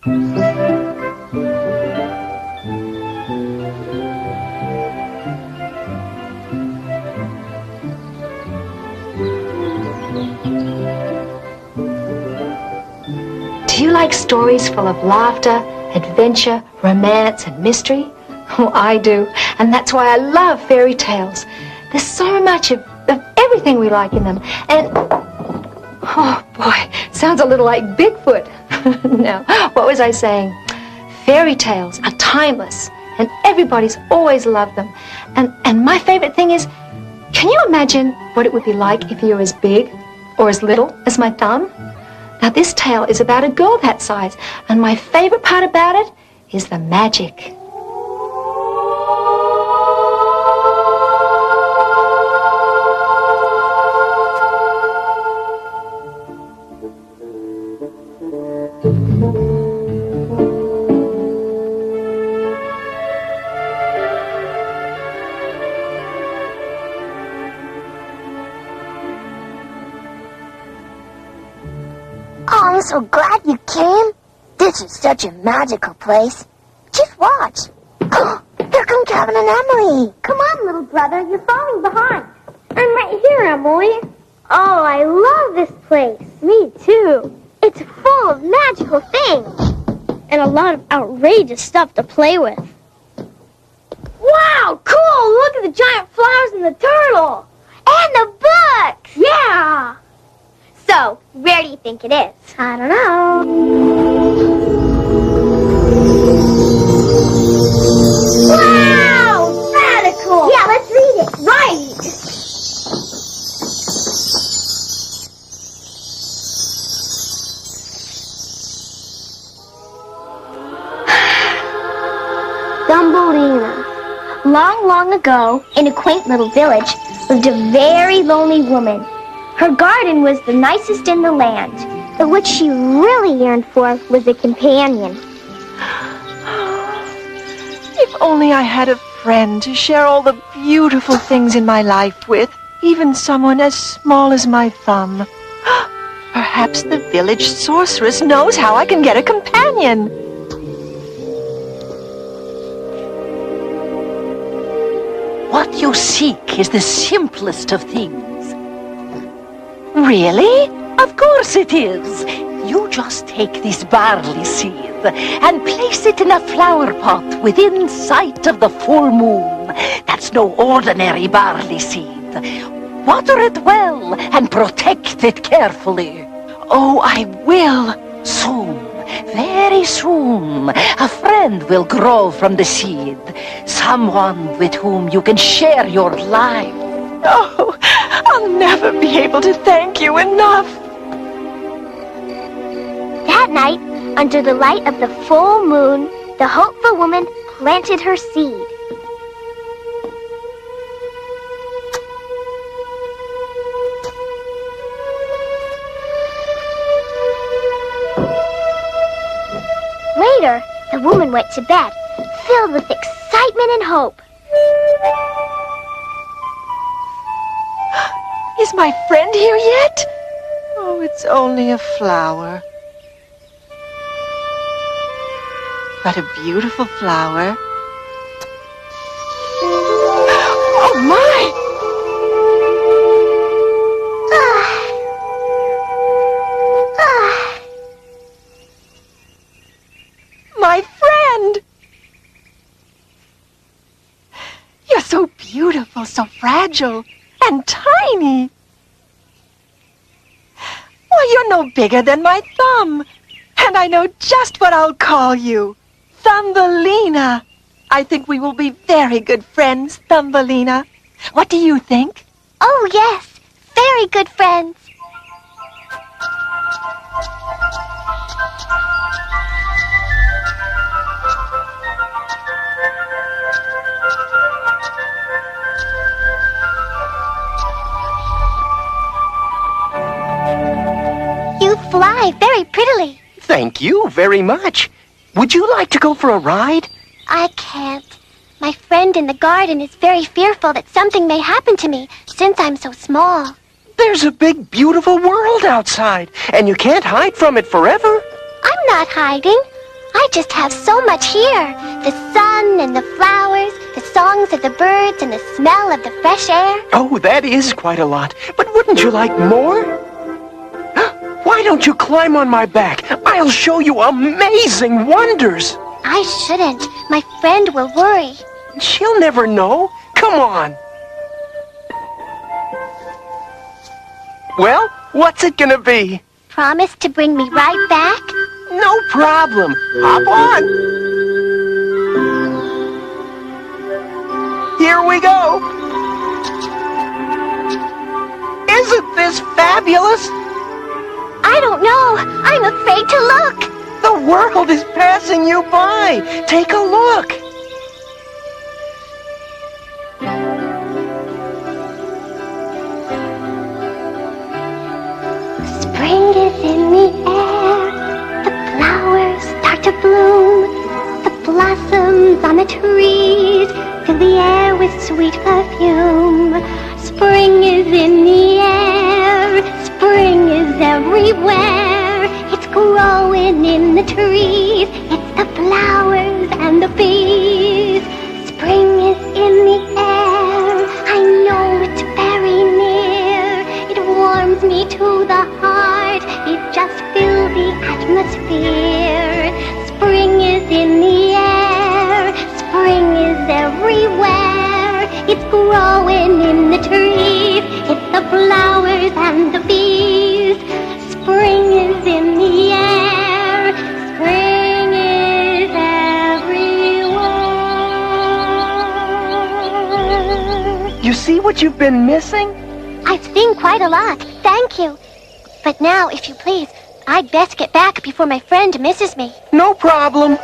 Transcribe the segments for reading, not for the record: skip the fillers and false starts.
Do you like stories full of laughter, adventure, romance, and mystery? Oh, I do. And that's why I love fairy tales. There's so much of everything we like in them. And, oh boy, sounds a little like Bigfoot. No, what was I saying? Fairy tales are timeless, and everybody's always loved them. And my favorite thing is, can you imagine what it would be like if you were as big or as little as my thumb? Now, this tale is about a girl that size, and my favorite part about it is the magic. Oh, I'm so glad you came. This is such a magical place. Just watch. Oh, here come Kevin and Emily. Come on, little brother. You're falling behind. I'm right here, Emily. Oh, I love this place. Me too. It's full of magical things. And a lot of outrageous stuff to play with. Wow, cool! Look at the giant flowers and the turtle. And the books! Yeah! So, where do you think it is? I don't know. Wow! Radical! Yeah, let's read it. Right! Thumbelina. Long, long ago, in a quaint little village, lived a very lonely woman. Her garden was the nicest in the land, but what she really yearned for was a companion. If only I had a friend to share all the beautiful things in my life with, even someone as small as my thumb. Perhaps the village sorceress knows how I can get a companion. What you seek is the simplest of things. Really? Of course it is. You just take this barley seed and place it in a flower pot within sight of the full moon. That's no ordinary barley seed. Water it well and protect it carefully. Oh, I will. Soon, very soon, a friend will grow from the seed. Someone with whom you can share your life. Oh, I'll never be able to thank you enough. That night, under the light of the full moon, the hopeful woman planted her seed. Later, the woman went to bed, filled with excitement and hope. Is my friend here yet? Oh, it's only a flower. But a beautiful flower. Oh, my! My friend! You're so beautiful, so fragile, and tiny. Well, you're no bigger than my thumb. And I know just what I'll call you. Thumbelina. I think we will be very good friends, Thumbelina. What do you think? Oh, yes. Very good friends. You fly very prettily. Thank you very much. Would you like to go for a ride? I can't. My friend in the garden is very fearful that something may happen to me since I'm so small. There's a big, beautiful world outside, and you can't hide from it forever. I'm not hiding. I just have so much here. The sun and the flowers, the songs of the birds, and the smell of the fresh air. Oh, that is quite a lot. But wouldn't you like more? Why don't you climb on my back? I'll show you amazing wonders. I shouldn't. My friend will worry. She'll never know. Come on. Well, what's it gonna be? Promise to bring me right back? No problem. Hop on. Here we go. Isn't this fabulous? I don't know. I'm afraid to look. The world is passing you by. Take a look. Spring is in the air. The flowers start to bloom. The blossoms on the trees fill the air with sweet perfume. Spring is in the air. Spring is everywhere. It's growing in the trees. It's the flowers and the bees. Spring is in the air. I know it's very near. It warms me to the heart. It just fills the atmosphere. Spring is in the air. Spring is everywhere. It's growing in the trees. It's the flowers and the bees. Spring is in the air. Spring is everywhere. You see what you've been missing? I've seen quite a lot. Thank you. But now, if you please, I'd best get back before my friend misses me. No problem.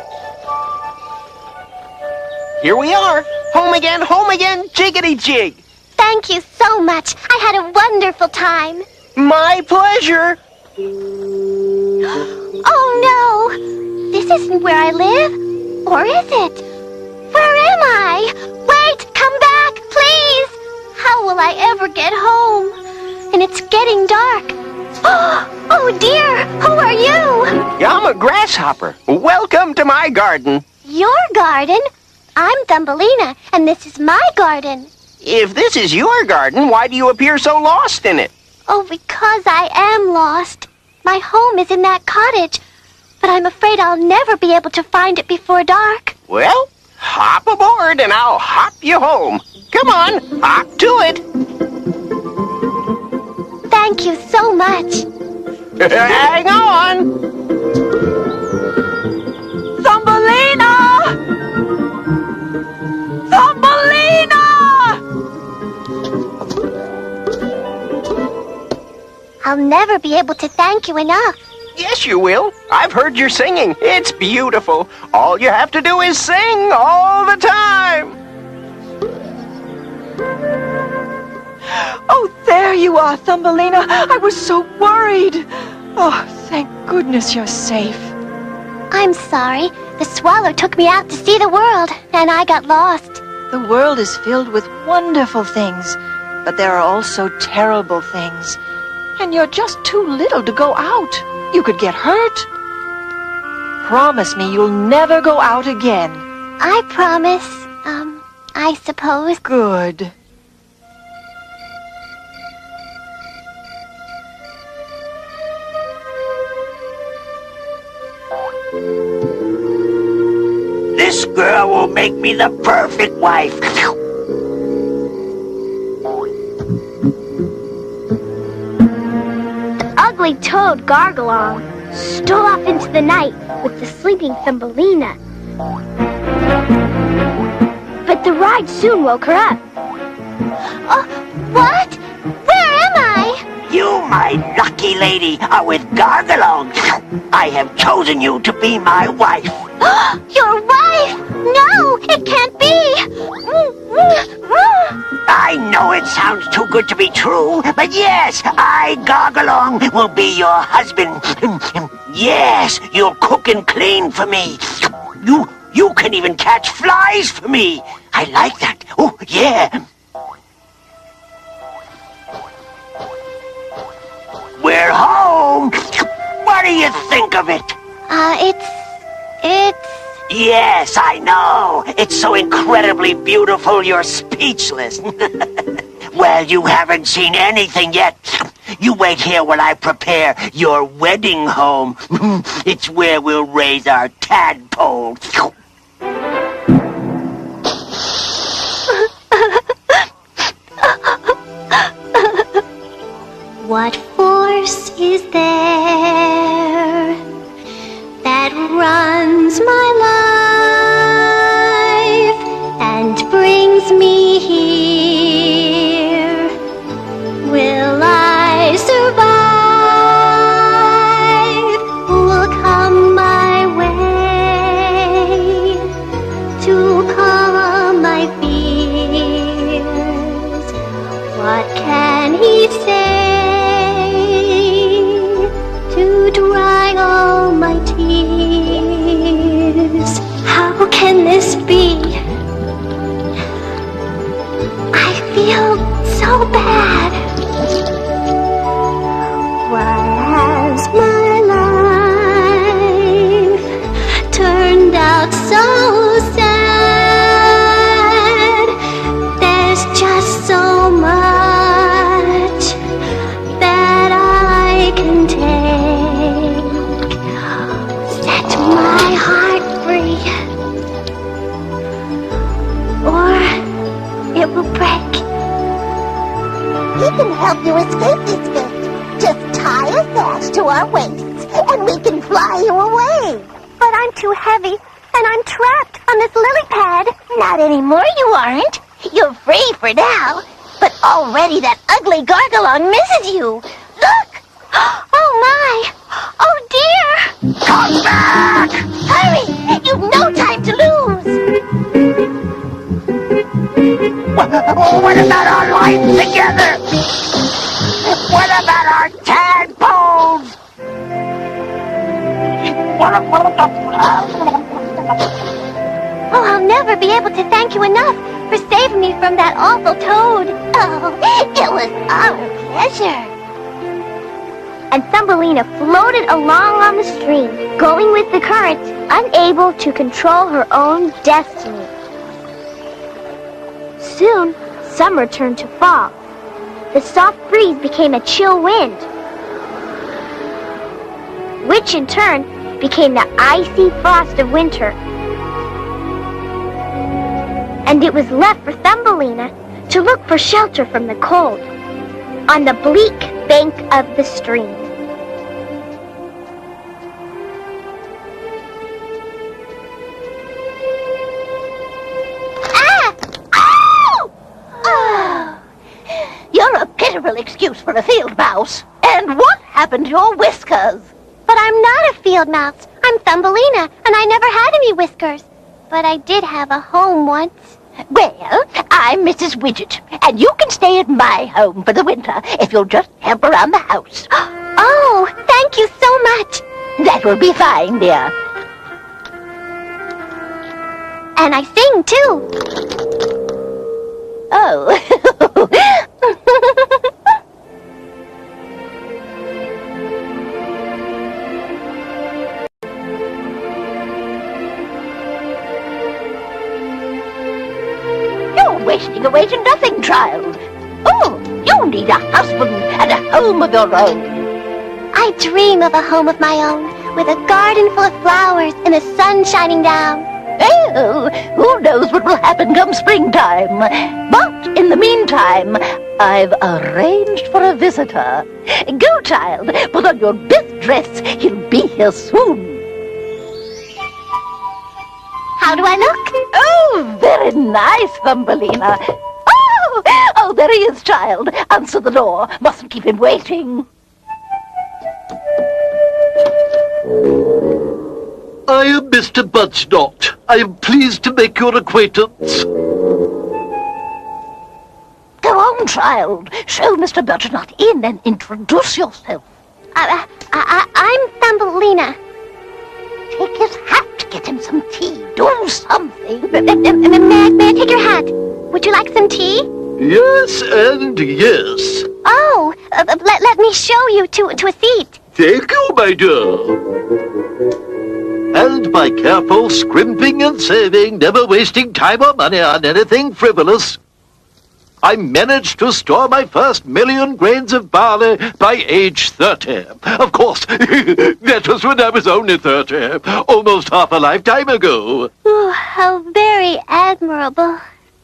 Here we are. Home again, jiggity jig. Thank you so much. I had a wonderful time. My pleasure. Oh, no. This isn't where I live. Or is it? Where am I? Wait, come back, please. How will I ever get home? And it's getting dark. Oh, dear. Who are you? I'm a grasshopper. Welcome to my garden. Your garden? I'm Thumbelina, and this is my garden. If this is your garden, why do you appear so lost in it? Oh, because I am lost. My home is in that cottage, but I'm afraid I'll never be able to find it before dark. Well, hop aboard and I'll hop you home. Come on, hop to it. Thank you so much. Hang on. Thumbelina! Thumbelina! I'll never be able to thank you enough. Yes, you will. I've heard your singing. It's beautiful. All you have to do is sing all the time. Oh, there you are, Thumbelina. I was so worried. Oh, thank goodness you're safe. I'm sorry. The swallow took me out to see the world, and I got lost. The world is filled with wonderful things, but there are also terrible things. And you're just too little to go out. You could get hurt. Promise me you'll never go out again. I promise, I suppose. Good. This girl will make me the perfect wife. Ugly toad Gargalong stole off into the night with the sleeping Thumbelina. But the ride soon woke her up. What? Where am I? You, my lucky lady, are with Gargalong. I have chosen you to be my wife. Your wife? No, it can't be. I know it sounds too good to be true, but yes, I, Gargalong, will be your husband. Yes, you'll cook and clean for me. You can even catch flies for me. I like that. Oh, yeah. We're home. What do you think of it? It's... Yes, I know. It's so incredibly beautiful, you're speechless. Well, you haven't seen anything yet. You wait here while I prepare your wedding home. It's where we'll raise our tadpoles. What force is there that runs my life and brings me here? Will I survive? Will come my way to calm my fears? What can he say to dry all my tears? How can this be? I feel so bad. Why has my life turned out so sad? There's just so much that I can take. Set my heart free, or it will break. He can help you escape this fate. Just tie a sash to our waists, and we can fly you away. But I'm too heavy, and I'm trapped on this lily pad. Not anymore, you aren't. You're free for now. But already that ugly gargalong misses you. Look! Oh, my! Oh, dear! Come back! Hurry! You've no time to lose! What about our lives together? What about our tadpoles? Oh, I'll never be able to thank you enough for saving me from that awful toad. Oh, it was our pleasure. And Thumbelina floated along on the stream, going with the current, unable to control her own destiny. Soon, summer turned to fall. The soft breeze became a chill wind, which in turn became the icy frost of winter. And it was left for Thumbelina to look for shelter from the cold on the bleak bank of the stream. You're a pitiful excuse for a field mouse. And what happened to your whiskers? But I'm not a field mouse. I'm Thumbelina, and I never had any whiskers. But I did have a home once. Well, I'm Mrs. Widget, and you can stay at my home for the winter if you'll just help around the house. Oh, thank you so much. That will be fine, dear. And I sing, too. Oh. You're wasting away to nothing, child. Oh, you need a husband and a home of your own. I dream of a home of my own, with a garden full of flowers and the sun shining down. Oh, who knows what will happen come springtime. But in the meantime, I've arranged for a visitor. Go, child, put on your best dress. He'll be here soon. How do I look? Oh, very nice, Thumbelina. Oh, there he is, child. Answer the door. Mustn't keep him waiting. I am Mr. Budgedot. I am pleased to make your acquaintance. Go on, child. Show Mr. Budgedot in and introduce yourself. I'm Thumbelina. Take his hat. Get him some tea. Do something. May I take your hat? Would you like some tea? Yes and yes. Oh, let me show you to a seat. Thank you, my dear. And by careful scrimping and saving, never wasting time or money on anything frivolous, I managed to store my first 1,000,000 grains of barley by age 30. Of course, that was when I was only 30, almost half a lifetime ago. Oh, how very admirable.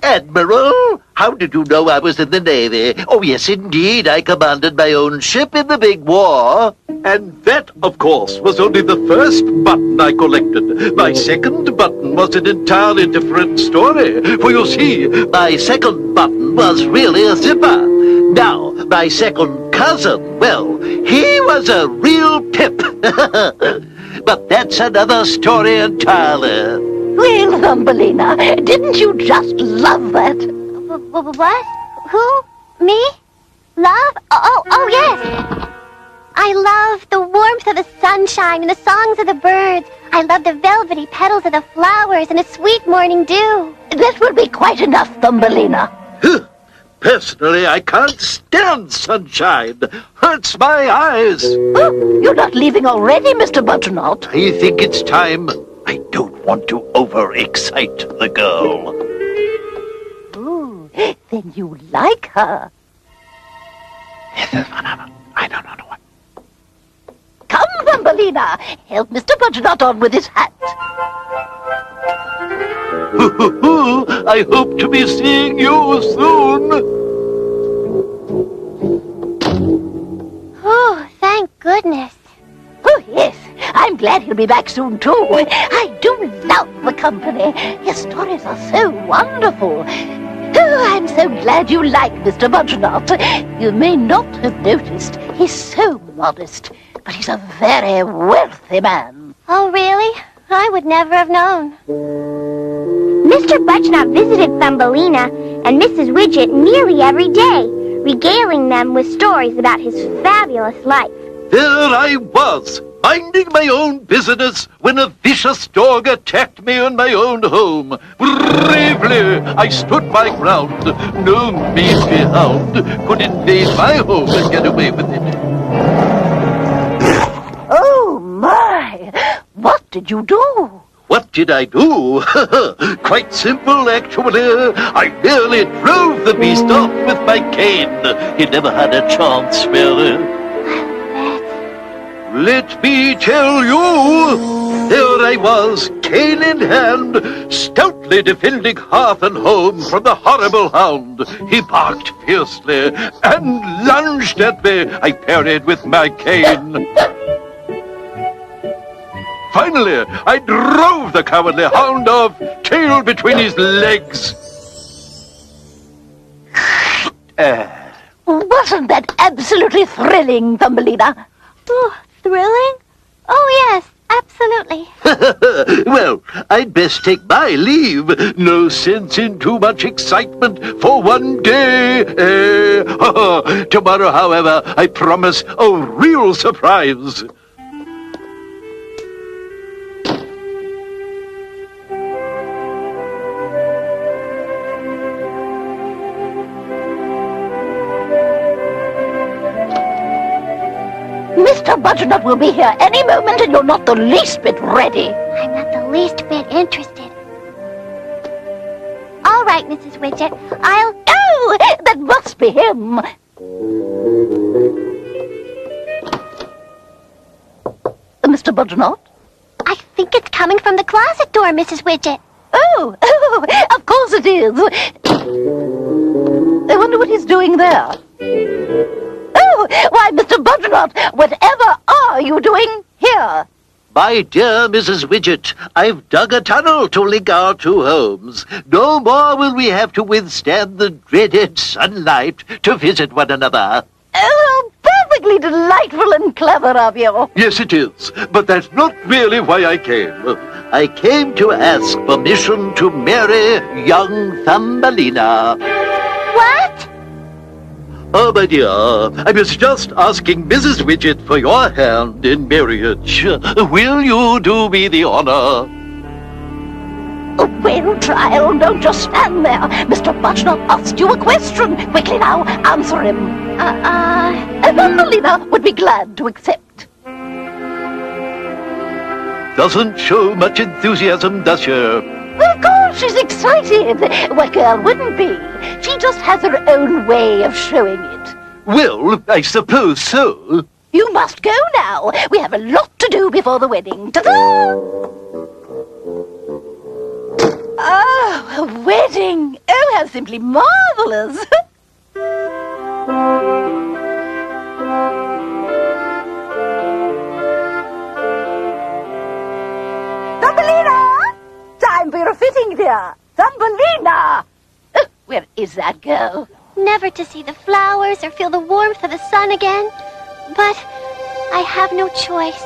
Admiral? How did you know I was in the Navy? Oh, yes, indeed. I commanded my own ship in the big war. And that, of course, was only the first button I collected. My second button was an entirely different story. For you see, my second button was really a zipper. Now, my second cousin, well, he was a real pip. But that's another story entirely. Well, Thumbelina, didn't you just love that? What? Who? Me? Love? Oh, yes. I love the warmth of the sunshine and the songs of the birds. I love the velvety petals of the flowers and the sweet morning dew. That will be quite enough, Thumbelina. Personally, I can't stand sunshine. Hurts my eyes. Oh, you're not leaving already, Mr. Butternut. I think it's time. I don't want to overexcite the girl. Ooh, then you like her. I don't know what. Come, Thumbelina, help Mr. Butternut on with his hat. I hope to be seeing you soon. Oh, thank goodness. Oh, yes, I'm glad he'll be back soon, too. I do love the company. His stories are so wonderful. Oh, I'm so glad you like Mr. Butternut. You may not have noticed, he's so modest, but he's a very wealthy man. Oh, really? I would never have known. Mr. Butternut visited Thumbelina and Mrs. Widget nearly every day, regaling them with stories about his fabulous life. There I was, minding my own business, when a vicious dog attacked me in my own home. Bravely, I stood my ground. No mangy hound could invade my home and get away with it. Oh, my! What did you do? What did I do? Quite simple, actually. I merely drove the beast off with my cane. He never had a chance, really. Let me tell you, there I was, cane in hand, stoutly defending hearth and home from the horrible hound. He barked fiercely and lunged at me. I parried with my cane. Finally, I drove the cowardly hound off, tail between his legs. Wasn't that absolutely thrilling, Thumbelina? Oh, thrilling? Oh, yes, absolutely. Well, I'd best take my leave. No sense in too much excitement for one day. Tomorrow, however, I promise a real surprise. Mr. Butternut will be here any moment and you're not the least bit ready. I'm not the least bit interested. All right, Mrs. Widget, I'll... Oh, that must be him. Mr. Butternut? I think it's coming from the closet door, Mrs. Widget. Oh, of course it is. I wonder what he's doing there. Oh, why, Mr. Butternut, whatever are you doing here? My dear Mrs. Widget, I've dug a tunnel to link our two homes. No more will we have to withstand the dreaded sunlight to visit one another. Oh, perfectly delightful and clever of you. Yes, it is, but that's not really why I came. I came to ask permission to marry young Thumbelina. What? Oh, my dear, I was just asking Mrs. Widget for your hand in marriage. Will you do me the honor? Well, child, don't just stand there. Mr. Butternut asked you a question. Quickly now, answer him. Thumbelina would be glad to accept. doesn't show much enthusiasm, does she? Of course, she's excited. What girl wouldn't be? She just has her own way of showing it. Well, I suppose so. You must go now. We have a lot to do before the wedding. Ta-da! Oh, a wedding! Oh, how simply marvelous! Thumbelina! Time for your fitting, dear. Thumbelina! Where is that girl? Never to see the flowers or feel the warmth of the sun again. But I have no choice.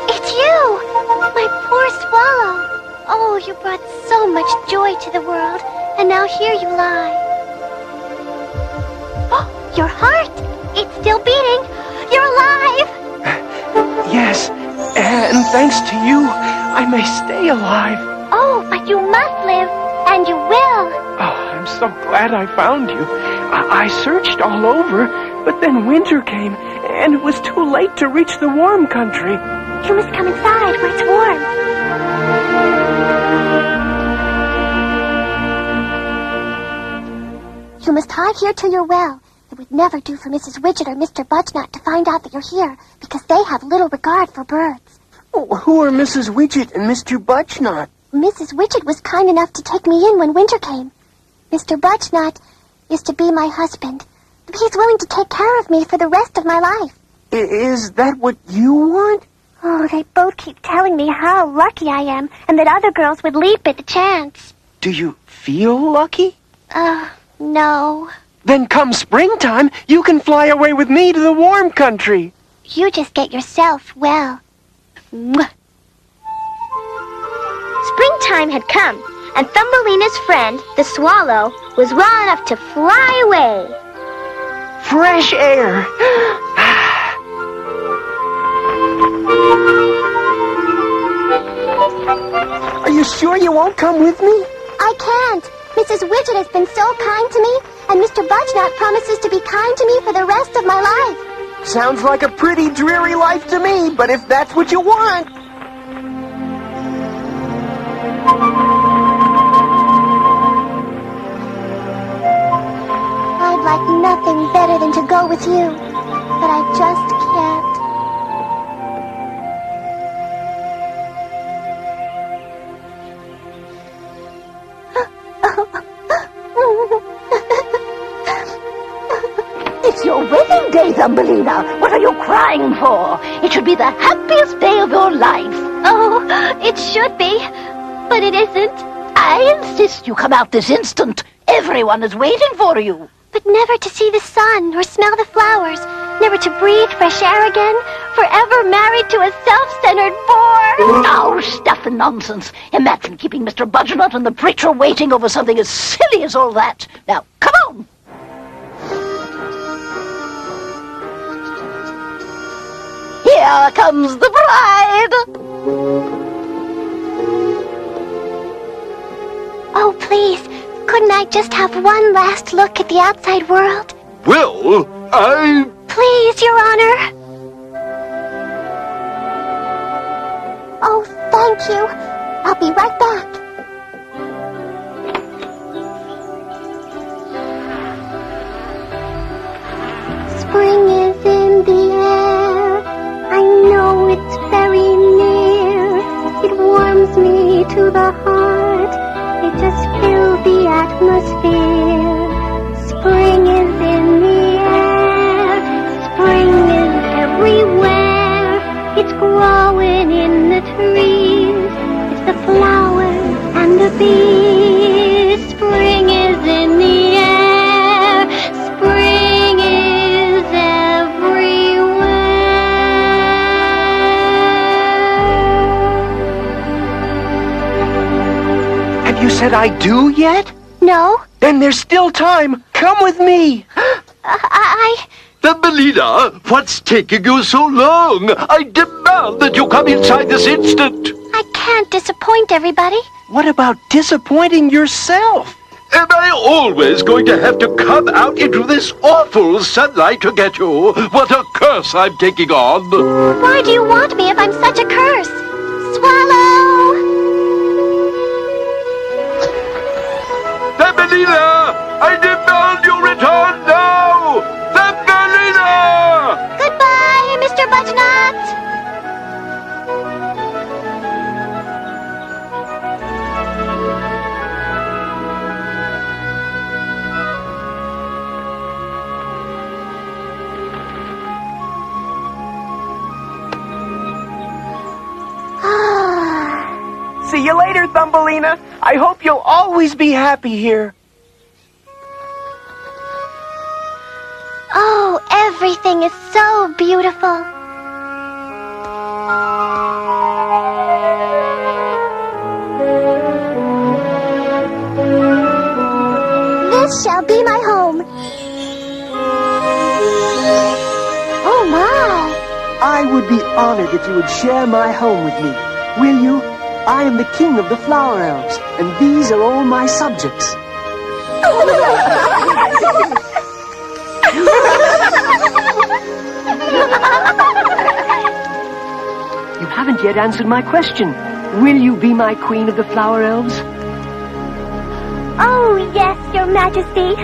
It's you! My poor swallow. Oh, you brought so much joy to the world, and now here you lie. Oh, your heart! It's still beating! You're alive! Yes, and thanks to you, I may stay alive. Oh, but you must live, and you will. Oh, I'm so glad I found you. I searched all over, but then winter came, and it was too late to reach the warm country. You must come inside where it's warm. You must hide here till you're well. It would never do for Mrs. Widget or Mr. Budgenut to find out that you're here, because they have little regard for birds. Oh, who are Mrs. Widget and Mr. Budgenut? Mrs. Widget was kind enough to take me in when winter came. Mr. Budgenut is to be my husband. He's willing to take care of me for the rest of my life. Is that what you want? Oh, they both keep telling me how lucky I am, and that other girls would leap at the chance. Do you feel lucky? No. Then come springtime, you can fly away with me to the warm country. You just get yourself well. Mwah. Springtime had come, and Thumbelina's friend, the swallow, was well enough to fly away. Fresh air. Are you sure you won't come with me? I can't. Mrs. Widget has been so kind to me, and Mr. Budgenut promises to be kind to me for the rest of my life. Sounds like a pretty dreary life to me, but if that's what you want... I'd like nothing better than to go with you, but I just can't. It's your wedding day, Thumbelina. What are you crying for? It should be the happiest day of your life. Oh, it should be, but it isn't. I insist you come out this instant. Everyone is waiting for you. But never to see the sun or smell the flowers, never to breathe fresh air again, forever married to a self-centered bore. Now, stuff and nonsense. Imagine keeping Mr. Budgenut and the preacher waiting over something as silly as all that. Now, come on. Here comes the bride. Oh, please, couldn't I just have one last look at the outside world? Well, Please, Your Honor. Oh, thank you. I'll be right back. Spring is in the air. I know it's very near. It warms me to the heart. It just fills the atmosphere. Spring is in the air. Spring is everywhere. It's growing in the trees. It's the flowers and the bees. Spring is in the air. Spring is everywhere. Have you said I do yet? No, Then there's still time. Come with me. Thumbelina, what's taking you so long? I demand that you come inside this instant. I can't disappoint everybody. What about disappointing yourself? Am I always going to have to come out into this awful sunlight to get you? What a curse I'm taking on. Why do you want me if I'm such a curse? Swallow! Thumbelina! I demand you return now! Thumbelina! Goodbye, Mr. Buttonut! See you later, Thumbelina. I hope you'll always be happy here. Oh, everything is so beautiful. This shall be my home. Oh, my. I would be honored if you would share my home with me. Will you? I am the king of the flower elves, and these are all my subjects. You haven't yet answered my question. Will you be my queen of the flower elves? Oh, yes, Your Majesty.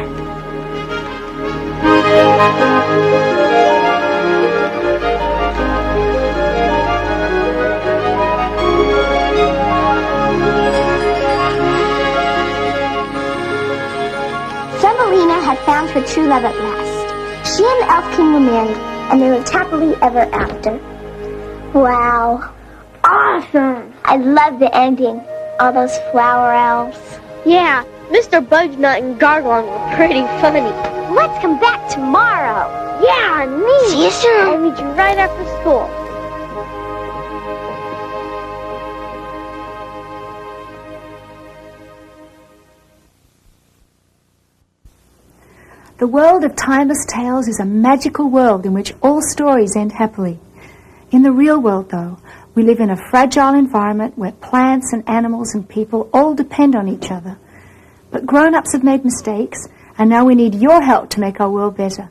Thumbelina had found her true love at last. She and the Elf King were married, and they lived happily ever after. Wow. Awesome! I love the ending. All those flower elves. Yeah, Mr. Budgenut and Garglon were pretty funny. Let's come back tomorrow. Yeah, me. See you soon. I'll meet you right after school. The world of Timeless Tales is a magical world in which all stories end happily. In the real world, though, we live in a fragile environment where plants and animals and people all depend on each other. But grown-ups have made mistakes, and now we need your help to make our world better.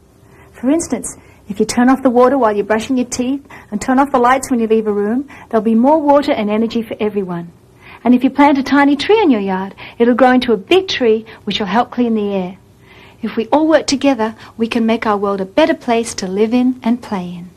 For instance, if you turn off the water while you're brushing your teeth and turn off the lights when you leave a room, there'll be more water and energy for everyone. And if you plant a tiny tree in your yard, it'll grow into a big tree which will help clean the air. If we all work together, we can make our world a better place to live in and play in.